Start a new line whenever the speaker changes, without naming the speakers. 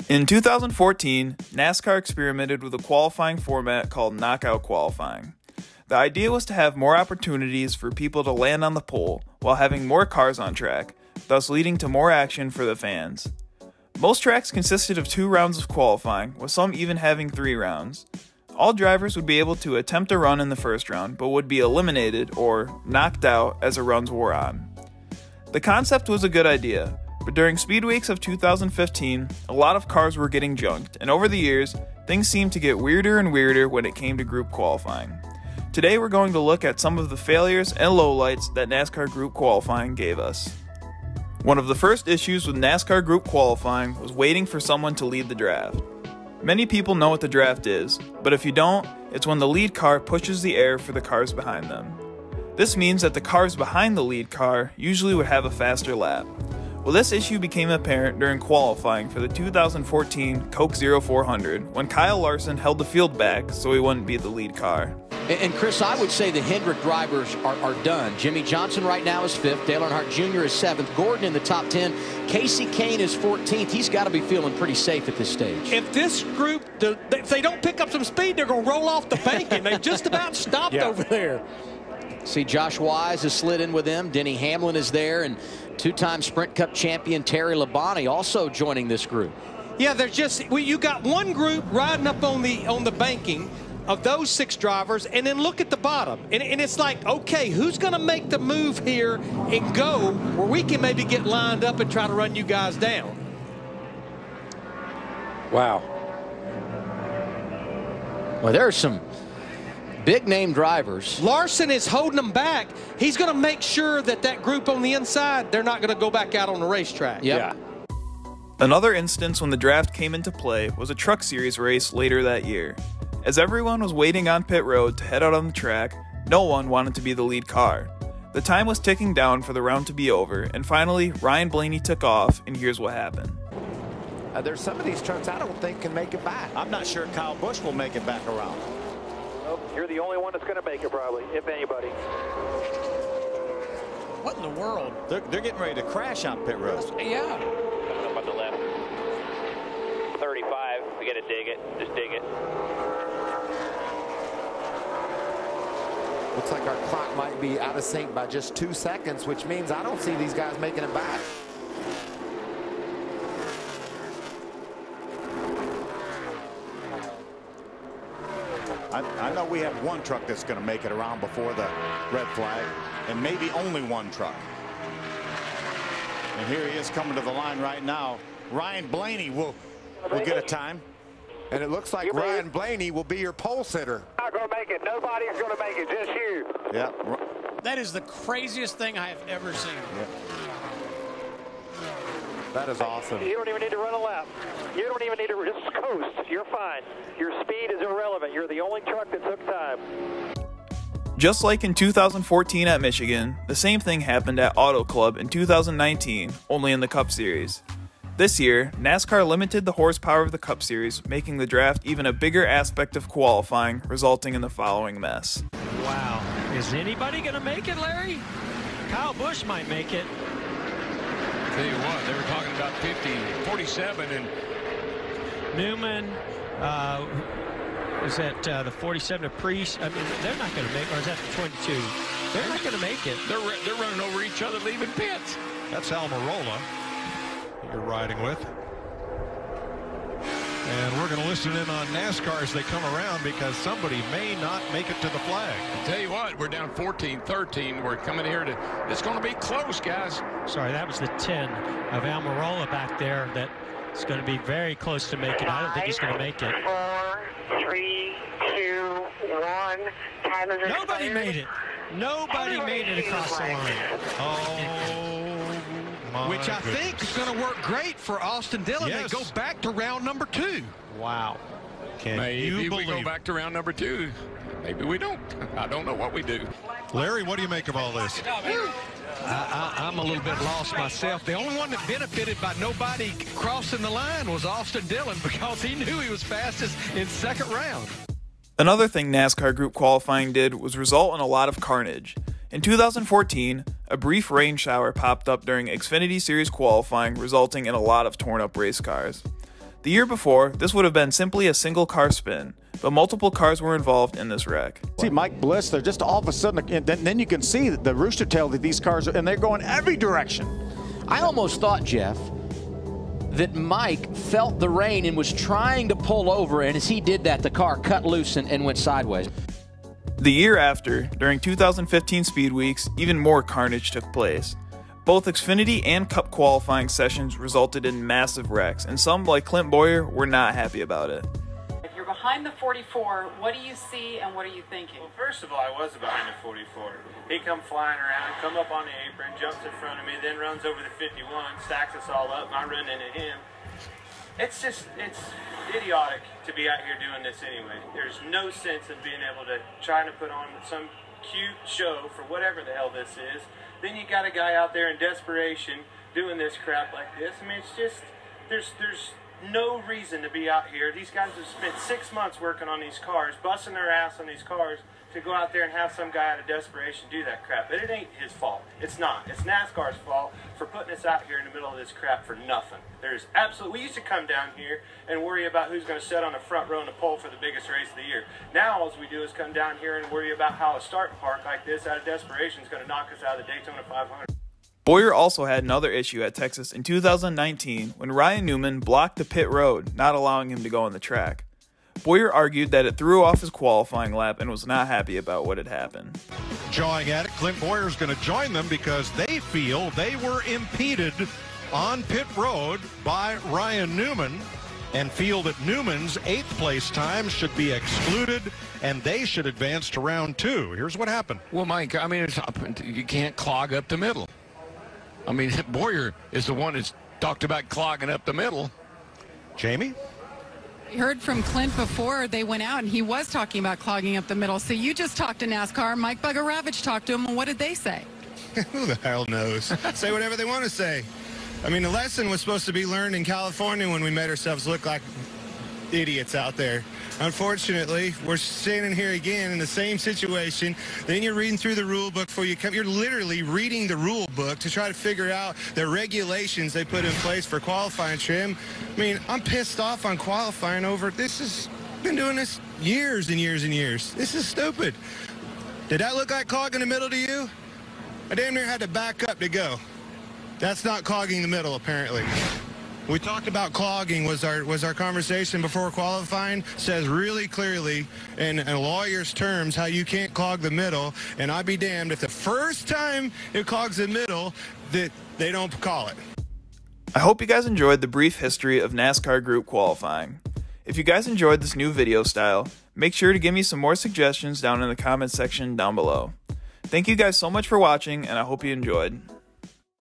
In 2014, NASCAR experimented with a qualifying format called knockout qualifying. The idea was to have more opportunities for people to land on the pole while having more cars on track, thus leading to more action for the fans. Most tracks consisted of 2 rounds of qualifying, with some even having 3 rounds. All drivers would be able to attempt a run in the first round, but would be eliminated or knocked out as the runs wore on. The concept was a good idea, but during Speed Weeks of 2015, a lot of cars were getting junked, and over the years, things seemed to get weirder and weirder when it came to group qualifying. Today we're going to look at some of the failures and lowlights that NASCAR group qualifying gave us. One of the first issues with NASCAR group qualifying was waiting for someone to lead the draft. Many people know what the draft is, but if you don't, it's when the lead car pushes the air for the cars behind them. This means that the cars behind the lead car usually would have a faster lap. Well, this issue became apparent during qualifying for the 2014 Coke 0400 when Kyle Larson held the field back so he wouldn't be the lead car.
And Chris, I would say the Hendrick drivers are done. Jimmy Johnson right now is 5th. Dale Earnhardt Jr. is 7th. Gordon in the top 10. Casey Kane is 14th. He's got to be feeling pretty safe at this stage.
If this group, if they don't pick up some speed, they're going to roll off the bank, and they just about stopped over there.
See, Josh Wise has slid in with them. Denny Hamlin is there, and 2-time Sprint Cup champion Terry Labonte also joining this group.
Yeah, there's just you got one group riding up on the banking of those 6 drivers, and then look at the bottom, and it's like, okay, who's going to make the move here and go where we can maybe get lined up and try to run you guys down?
Wow. Well, there are some big-name drivers.
Larson is holding them back. He's going to make sure that group on the inside, they're not going to go back out on the racetrack.
Yeah.
Another instance when the draft came into play was a Truck Series race later that year. As everyone was waiting on pit road to head out on the track, no one wanted to be the lead car. The time was ticking down for the round to be over, and finally, Ryan Blaney took off, and here's what happened.
There's some of these trucks I don't think can make it back. I'm not sure Kyle Busch will make it back around.
Nope, you're the only one that's going to make it probably, if anybody.
What in the world?
They're getting ready to crash on pit road.
Yeah.
Up on the left. 35, we got to dig it, just dig it.
Looks like our clock might be out of sync by just 2 seconds, which means I don't see these guys making it back. I know we have one truck that's going to make it around before the red flag, and maybe only one truck. And here he is coming to the line right now. Ryan Blaney will get a time. And it looks like Ryan Blaney will be your pole sitter.
Not going to make it. Nobody's going to make it. Just you.
Yeah.
That is the craziest thing I have ever seen.
Yeah. That is awesome.
You don't even need to run a lap. You don't even need to just coast. You're fine. Your speed is irrelevant. You're the only truck that took time.
Just like in 2014 at Michigan, the same thing happened at Auto Club in 2019, only in the Cup Series. This year, NASCAR limited the horsepower of the Cup Series, making the draft even a bigger aspect of qualifying, resulting in the following mess.
Wow. Is anybody going to make it, Larry? Kyle Busch might make it.
Tell you what, they were talking about 47, and
Newman, is that the 47 of Priest? I mean, they're not going to make it, or is that the 22? They're not going to make it.
they're running over each other, leaving pits.
That's Almirola you're riding with. And we're going to listen in on NASCAR as they come around because somebody may not make it to the flag.
I'll tell you what, we're down 14-13. We're coming here to, it's going to be close, guys.
Sorry, that was the 10 of Almirola back there. That's going to be very close to making it. I don't think he's going to make it.
4, 3, 2, 1. Time is
Nobody made it. Nobody made it across the line.
Oh, my
Which I
goodness.
think is going to work great for Austin Dillon.
Yes.
They go back to round number 2.
Wow.
Can
Maybe
you
we
believe
go back to round number 2. Maybe we don't. I don't know what we do.
Larry, what do you make of all this?
I'm a little bit lost myself. The only one that benefited by nobody crossing the line was Austin Dillon because he knew he was fastest in second round.
Another thing NASCAR group qualifying did was result in a lot of carnage. In 2014, a brief rain shower popped up during Xfinity Series qualifying, resulting in a lot of torn-up race cars. The year before, this would have been simply a single car spin, but multiple cars were involved in this wreck.
See Mike Bliss, they're just all of a sudden, and then you can see the rooster tail that these cars are, and they're going every direction.
I almost thought, Jeff, that Mike felt the rain and was trying to pull over, and as he did that, the car cut loose and went sideways.
The year after, during 2015 Speed Weeks, even more carnage took place. Both Xfinity and Cup qualifying sessions resulted in massive wrecks, and some, like Clint Bowyer, were not happy about it.
If you're behind the 44, what do you see and what are you thinking?
Well, first of all, I was behind the 44. He come flying around, come up on the apron, jumps in front of me, then runs over the 51, stacks us all up, and I run into him. It's idiotic to be out here doing this anyway. There's no sense in being able to try to put on some cute show for whatever the hell this is. Then you got a guy out there in desperation doing this crap like this. I mean, it's just, there's no reason to be out here. These guys have spent 6 months working on these cars, busting their ass on these cars, to go out there and have some guy out of desperation do that crap. But it ain't his fault. It's not. It's NASCAR's fault for putting us out here in the middle of this crap for nothing. There's absolutely, we used to come down here and worry about who's going to sit on the front row in the pole for the biggest race of the year. Now all we do is come down here and worry about how a start park like this out of desperation is going to knock us out of the Daytona 500.
Bowyer also had another issue at Texas in 2019 when Ryan Newman blocked the pit road, not allowing him to go on the track. Bowyer argued that it threw off his qualifying lap and was not happy about what had happened.
Jawing at it, Clint Bowyer's going to join them because they feel they were impeded on pit road by Ryan Newman and feel that Newman's 8th place time should be excluded and they should advance to round 2. Here's what happened.
Well, Mike, I mean, you can't clog up the middle. I mean, Bowyer is the one that's talked about clogging up the middle.
Jamie?
We heard from Clint before they went out, and he was talking about clogging up the middle. So you just talked to NASCAR. Mike Bugaravich talked to him, and what did they say?
Who the hell knows? Say whatever they want to say. I mean, the lesson was supposed to be learned in California when we made ourselves look like idiots out there. Unfortunately, we're standing here again in the same situation. Then you're reading through the rule book before you come. You're literally reading the rule book to try to figure out the regulations they put in place for qualifying trim. I mean, I'm pissed off on qualifying over this. Has been doing this years and years and years. This is stupid. Did that look like clogging the middle to you? I damn near had to back up to go. That's not clogging the middle, apparently. We talked about clogging was our conversation before qualifying. Says really clearly in a lawyer's terms how you can't clog the middle, and I'd be damned if the first time it clogs the middle that they don't call it.
I hope you guys enjoyed the brief history of NASCAR group qualifying. If you guys enjoyed this new video style, make sure to give me some more suggestions down in the comments section down below. Thank you guys so much for watching, and I hope you enjoyed.